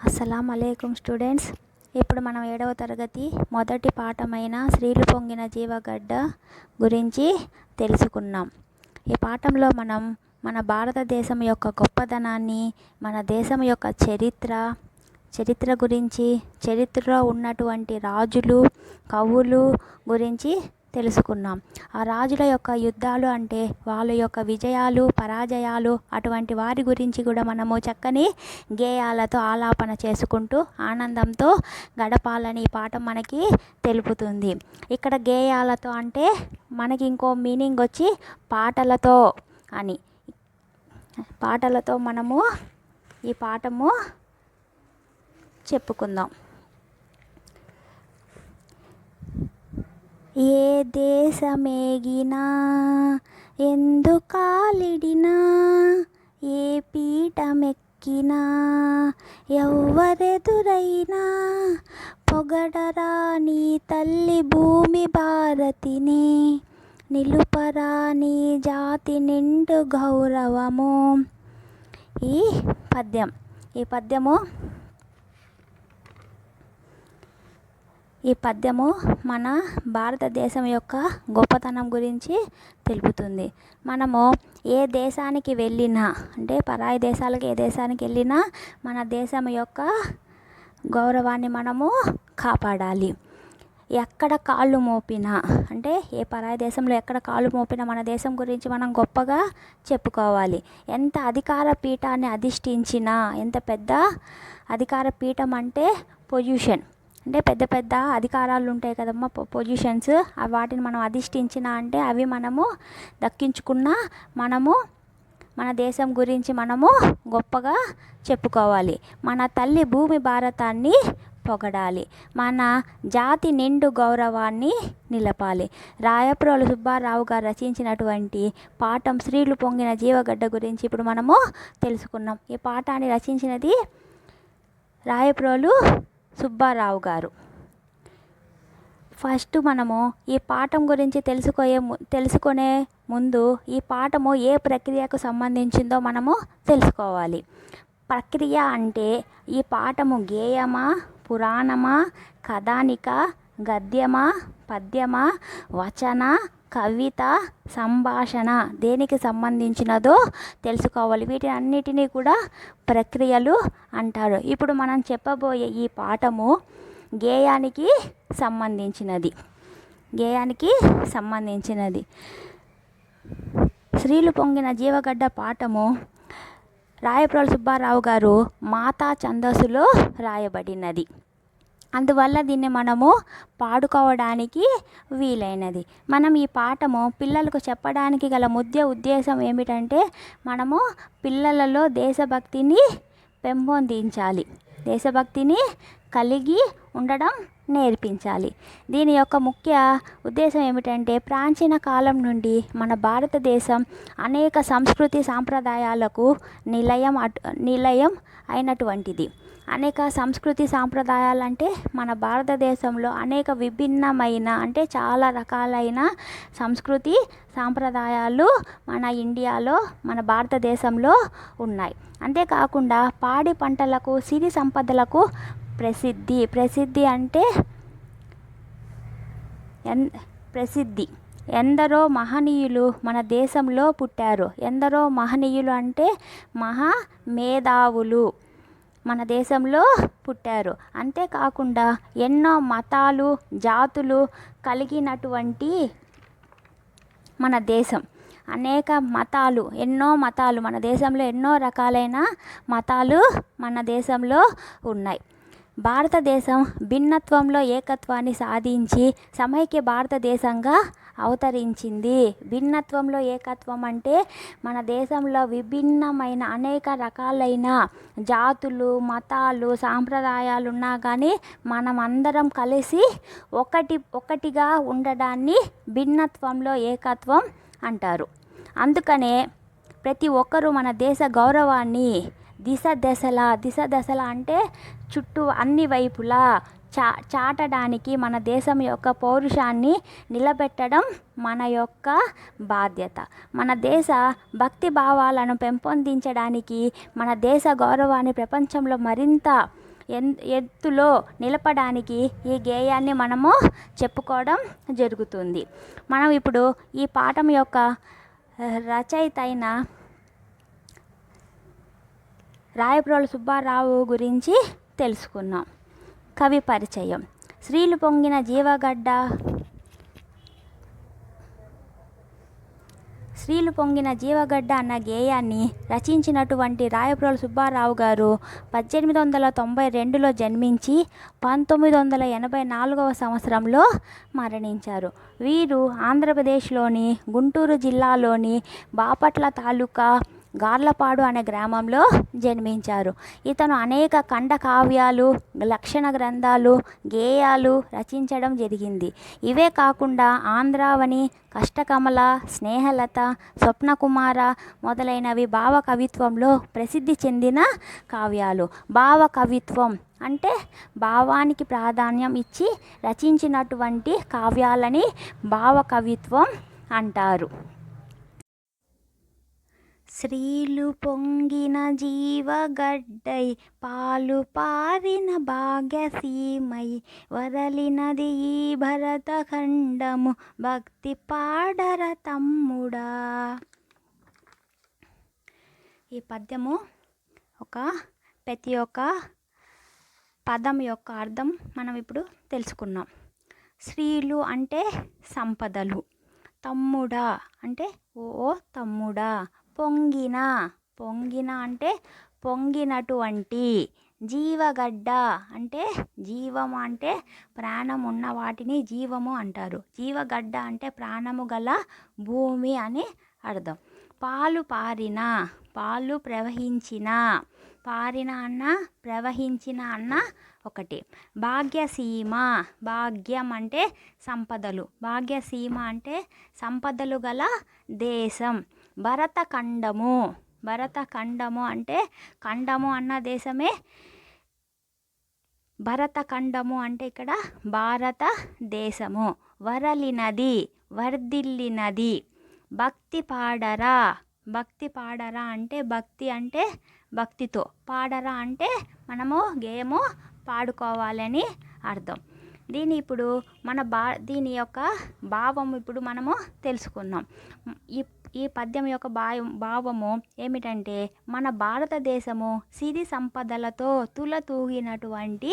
అస్సలాం అలైకుం స్టూడెంట్స్. ఇప్పుడు మనం 7వ తరగతి మొదటి పాఠమైన స్త్రీలు పొంగిన జీవగడ్డ గురించి తెలుసుకున్నాం. ఈ పాఠంలో మనం మన భారతదేశం యొక్క గొప్పదనాన్ని, మన దేశం యొక్క చరిత్ర గురించి, చరిత్రలో ఉన్నటువంటి రాజులు, కవులు గురించి తెలుసుకున్నాం. ఆ రాజుల యొక్క యుద్ధాలు అంటే వాళ్ళ యొక్క విజయాలు, పరాజయాలు, అటువంటి వారి గురించి కూడా మనము చక్కని గేయాలతో ఆలాపన చేసుకుంటూ ఆనందంతో గడపాలని ఈ పాఠం మనకి తెలుపుతుంది. ఇక్కడ గేయాలతో అంటే మనకి ఇంకో మీనింగ్ వచ్చి పాటలతో అని. పాటలతో మనము ఈ పాఠము చెప్పుకుందాం. ఏ దేశమేగినా ఎందుకాలిడినా, ఏ పీఠమెక్కినా ఎవ్వరెదురైనా, పొగడరా నీ తల్లి భూమి భారతిని, నిలుపరా నీ జాతి నిండు గౌరవము. ఈ పద్యము మన భారతదేశం యొక్క గొప్పతనం గురించి తెలుపుతుంది. మనము ఏ దేశానికి వెళ్ళినా, అంటే పరాయి దేశాలకు ఏ దేశానికి వెళ్ళినా మన దేశం యొక్క గౌరవాన్ని మనము కాపాడాలి. ఎక్కడ కాళ్ళు మోపినా, అంటే ఏ పరాయి దేశంలో ఎక్కడ కాళ్ళు మోపినా మన దేశం గురించి మనం గొప్పగా చెప్పుకోవాలి. ఎంత అధికార పీఠాన్ని అధిష్ఠించినా, ఎంత పెద్ద అధికార పీఠం అంటే పొజిషన్, అంటే పెద్ద పెద్ద అధికారాలు ఉంటాయి కదమ్మా, పొజిషన్స్. వాటిని మనం అధిష్ఠించిన అంటే అవి మనము దక్కించుకున్న మనము మన దేశం గురించి మనము గొప్పగా చెప్పుకోవాలి. మన తల్లి భూమి భారతాన్ని పొగడాలి, మన జాతి నిండు గౌరవాన్ని నిలపాలి. రాయప్రోలు సుబ్బారావు గారు రచించినటువంటి పాఠం స్త్రీలు పొంగిన జీవగడ్డ గురించి ఇప్పుడు మనము తెలుసుకున్నాం. ఈ పాఠాన్ని రచించినది రాయప్రోలు సుబ్బారావు గారు. ఫస్ట్ మనము ఈ పాఠం గురించి తెలుసుకునే ముందు ఈ పాఠము ఏ ప్రక్రియకు సంబంధించిందో మనము తెలుసుకోవాలి. ప్రక్రియ అంటే ఈ పాఠము గేయమా, పురాణమా, కథానిక, గద్యమా, పద్యమా, వచన, కవిత, సంభాషణ, దేనికి సంబంధించినదో తెలుసుకోవాలి. వీటిని అన్నిటినీ కూడా ప్రక్రియలు అంటారు. ఇప్పుడు మనం చెప్పబోయే ఈ పాఠము గేయానికి సంబంధించినది. స్త్రీలు పొంగిన జీవగడ్డ పాఠము రాయప్రోలు సుబ్బారావు గారు మాతా ఛందస్సులో రాయబడినది. అందువల్ల దీన్ని మనము పాడుకోవడానికి వీలైనది. మనం ఈ పాఠము పిల్లలకు చెప్పడానికి గల ఉద్దేశం ఏమిటంటే, మనము పిల్లలలో దేశభక్తిని పెంపొందించాలి, దేశభక్తిని కలిగి ఉండడం నేర్పించాలి. దీని యొక్క ముఖ్య ఉద్దేశం ఏమిటంటే, ప్రాచీన కాలం నుండి మన భారతదేశం అనేక సంస్కృతి సాంప్రదాయాలకు నిలయం అయినటువంటిది. అనేక సంస్కృతి సాంప్రదాయాలు అంటే మన భారతదేశంలో అనేక విభిన్నమైన, అంటే చాలా రకాలైన సంస్కృతి సాంప్రదాయాలు మన ఇండియాలో, మన భారతదేశంలో ఉన్నాయి. అంతేకాకుండా పాడి పంటలకు, సిరి సంపదలకు ప్రసిద్ధి అంటే ఎందరో మహనీయులు మన దేశంలో పుట్టారు. ఎందరో మహనీయులు అంటే మహా మేధావులు మన దేశంలో పుట్టారు. అంతేకాకుండా ఎన్నో మతాలు, జాతులు కలిగినటువంటి మన దేశం, అనేక మతాలు, ఎన్నో మతాలు మన దేశంలో, ఎన్నో రకాలైన మతాలు మన దేశంలో ఉన్నాయి. భారతదేశం భిన్నత్వంలో ఏకత్వాన్ని సాధించి సమైక్య భారతదేశంగా అవతరించింది. భిన్నత్వంలో ఏకత్వం అంటే మన దేశంలో విభిన్నమైన అనేక రకాలైన జాతులు, మతాలు, సాంప్రదాయాలు ఉన్నా కానీ మనం అందరం కలిసి ఒకటిగా ఉండడాన్ని భిన్నత్వంలో ఏకత్వం అంటారు. అందుకనే ప్రతి ఒక్కరూ మన దేశ గౌరవాన్ని దిశ దశల అంటే చుట్టూ అన్ని వైపులా చాటడానికి, మన దేశం యొక్క పౌరుషాన్ని నిలబెట్టడం మన యొక్క బాధ్యత. మన దేశ భక్తి భావాలను పెంపొందించడానికి, మన దేశ గౌరవాన్ని ప్రపంచంలో మరింత ఎత్తులో నిలపడానికి ఈ గేయాన్ని మనము చెప్పుకోవడం జరుగుతుంది. మనం ఇప్పుడు ఈ పాఠం యొక్క రచయిత అయిన రాయప్రోలు సుబ్బారావు గురించి తెలుసుకున్నాం. కవి పరిచయం. శ్రీలు పొంగిన జీవగడ్డ అన్న గేయాన్ని రచించినటువంటి రాయప్రోలు సుబ్బారావు గారు 1892లో జన్మించి 1984వ సంవత్సరంలో మరణించారు. వీరు ఆంధ్రప్రదేశ్లోని గుంటూరు జిల్లాలోని బాపట్ల తాలూకా గార్లపాడు అనే గ్రామంలో జన్మించారు. ఇతను అనేక ఖండకావ్యాలు, లక్షణ గ్రంథాలు, గేయాలు రచించడం జరిగింది. ఇవే కాకుండా ఆంధ్రావని, కష్టకమల, స్నేహలత, స్వప్నకుమార మొదలైనవి భావ కవిత్వంలో ప్రసిద్ధి చెందిన కావ్యాలు. భావ కవిత్వం అంటే భావానికి ప్రాధాన్యం ఇచ్చి రచించినటువంటి కావ్యాలని భావ కవిత్వం అంటారు. శ్రీలు పొంగిన జీవగడ్డై పాలు పారిన భాగ్యసీమై వరలినది ఈ భరతఖండము భక్తి పాడర తమ్ముడా. ఈ పద్యము ప్రతి ఒక్క పదం యొక్క అర్థం మనం ఇప్పుడు తెలుసుకున్నాం. శ్రీలు అంటే సంపదలు, తమ్ముడా అంటే ఓ తమ్ముడా, పొంగిన అంటే పొంగినటువంటి, జీవగడ్డ అంటే జీవము అంటే ప్రాణం ఉన్న వాటిని జీవము అంటారు. జీవగడ్డ అంటే ప్రాణము గల భూమి అని అర్థం. పాలు పారిన, పాలు ప్రవహించిన, పారిన అన్న ప్రవహించిన అన్న ఒకటి. భాగ్యసీమ, భాగ్యం అంటే సంపదలు, భాగ్యసీమ అంటే సంపదలు గల దేశం. భరతఖండము, భరతఖండము అంటే ఖండము అన్న దేశమే భరతఖండము అంటే ఇక్కడ భారతదేశము. వరలినది, వర్ధిల్లినది. భక్తి పాడరా, భక్తి పాడరా అంటే భక్తి అంటే భక్తితో, పాడరా అంటే మనము గేయము పాడుకోవాలని అర్థం. దీని యొక్క భావం ఇప్పుడు మనము తెలుసుకుందాం. ఈ పద్యం యొక్క భావము ఏమిటంటే, మన భారతదేశము సిరి సంపదలతో తులతూగినటువంటి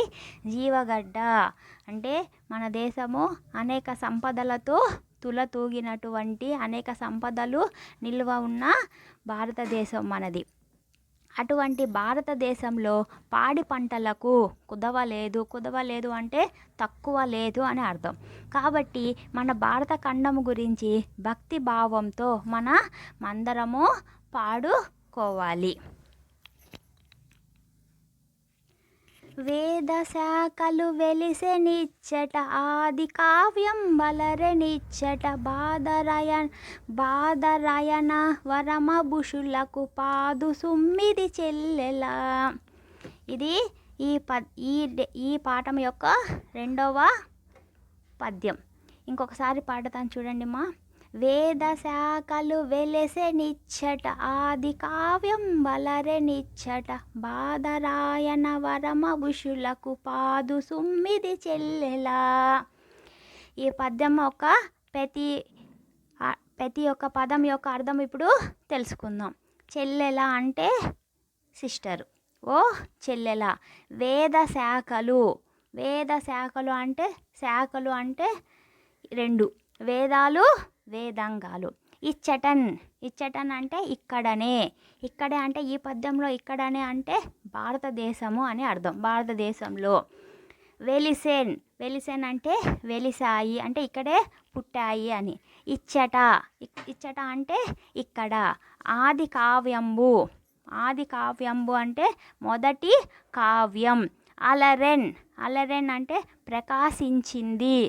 జీవగడ్డ. అంటే మన దేశము అనేక సంపదలతో తులతూగినటువంటి, అనేక సంపదలు నిల్వ ఉన్న భారతదేశం మనది. అటువంటి భారతదేశంలో పాడి పంటలకు కుదవలేదు అంటే తక్కువ లేదు అని అర్థం. కాబట్టి మన భారత ఖండము గురించి భక్తి భావంతో అందరము పాడుకోవాలి. వేద శాఖలు వెలిసెనిచ్చట ఆది కావ్యం బలరెనిచ్చట బాదరాయణ వరమభుషులకు పాదు సుమ్మిది చెల్లెలా. ఇది ఈ పాఠం యొక్క 2వ పద్యం. ఇంకొకసారి పాడతాను చూడండి మా. వేద శాఖలు వెలసెనిచ్చట ఆది కావ్యం బలరెనిచ్చట బాదరాయణ వరమభుషులకు పాదు సుమ్మిది చెల్లెలా. ఈ పద్యం యొక్క ప్రతి ఒక్క పదం యొక్క అర్థం ఇప్పుడు తెలుసుకుందాం. చెల్లెల అంటే సిస్టర్, ఓ చెల్లెల. వేద శాఖలు, వేద శాఖలు అంటే శాఖలు అంటే 2 వేదాలు, వేదాంగాలు. ఇచ్చటన్ అంటే ఇక్కడే అంటే ఈ పద్యంలో ఇక్కడనే అంటే భారతదేశము అని అర్థం, భారతదేశంలో. వెలిసెన్ అంటే వెలిసాయి అంటే ఇక్కడే పుట్టాయి అని. ఇచ్చట అంటే ఇక్కడ. ఆది కావ్యంబు అంటే మొదటి కావ్యం. అలరెన్ అంటే ప్రకాశించింది.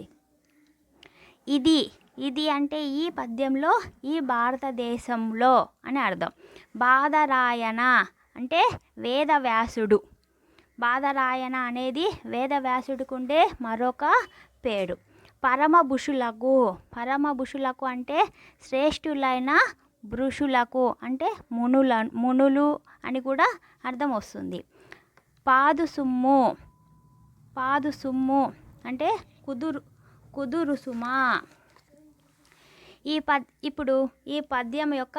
ఇది అంటే ఈ పద్యంలో ఈ భారతదేశంలో అని అర్థం. బాదరాయణ అంటే వేదవ్యాసుడు. బాదరాయణ అనేది వేదవ్యాసుడికి ఉండే మరొక పేరు. పరమభుషులకు అంటే శ్రేష్ఠులైన భృషులకు అంటే మునులు అని కూడా అర్థం వస్తుంది. పాదు సుమ్ము, పాదు సుమ్ము అంటే కుదురు సుమా. ఇప్పుడు ఈ పద్యం యొక్క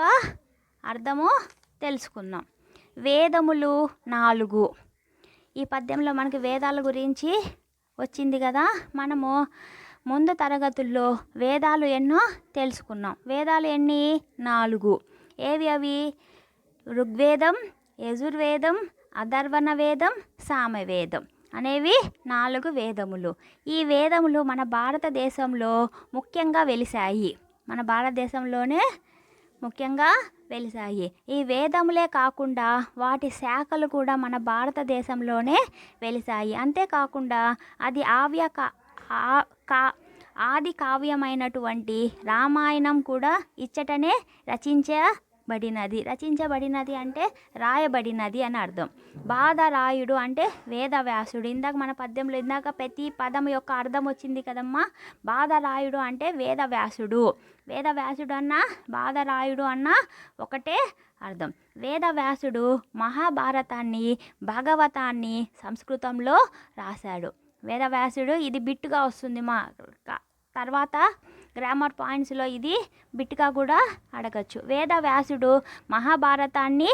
అర్థము తెలుసుకుందాం. వేదములు 4. ఈ పద్యంలో మనకి వేదాల గురించి వచ్చింది కదా. మనము ముందు తరగతుల్లో వేదాలు ఎన్నో తెలుసుకున్నాం. వేదాలు ఎన్ని? 4. ఏవి అవి? ఋగ్వేదం, యజుర్వేదం, అథర్వణ వేదం, సామవేదం అనేవి 4 వేదములు. ఈ వేదములు మన భారతదేశంలో ముఖ్యంగా వెలిశాయి. మన భారతదేశంలోనే ముఖ్యంగా వెలిశాయి. ఈ వేదములే కాకుండా వాటి శాఖలు కూడా మన భారతదేశంలోనే వెలిశాయి. అంతేకాకుండా అది ఆది కావ్యమైనటువంటి రామాయణం కూడా ఇచ్చటనే రచించబడినది అంటే రాయబడినది అని అర్థం. బాదరాయుడు అంటే వేదవ్యాసుడు. ఇందాక మన పద్యంలో ప్రతి పదం యొక్క అర్థం వచ్చింది కదమ్మా. బాదరాయుడు అంటే వేదవ్యాసుడు. వేదవ్యాసుడు అన్న బాదరాయుడు అన్న ఒకటే అర్థం. వేదవ్యాసుడు మహాభారతాన్ని, భాగవతాన్ని సంస్కృతంలో రాశాడు. వేదవ్యాసుడు ఇది బిట్టుగా వస్తుంది. తర్వాత గ్రామర్ పాయింట్స్లో ఇది బిట్టుగా కూడా అడగచ్చు. వేదవ్యాసుడు మహాభారతాన్ని,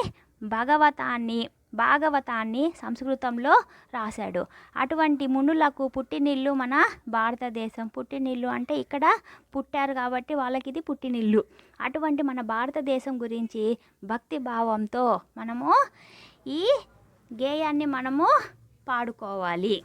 భాగవతాన్ని సంస్కృతంలో రాశాడు. అటువంటి మునులకు పుట్టినిల్లు మన భారతదేశం. పుట్టినిల్లు అంటే ఇక్కడ పుట్టారు కాబట్టి వాళ్ళకి ఇది పుట్టినిల్లు. అటువంటి మన భారతదేశం గురించి భక్తి భావంతో మనము ఈ గేయాన్ని మనము పాడుకోవాలి.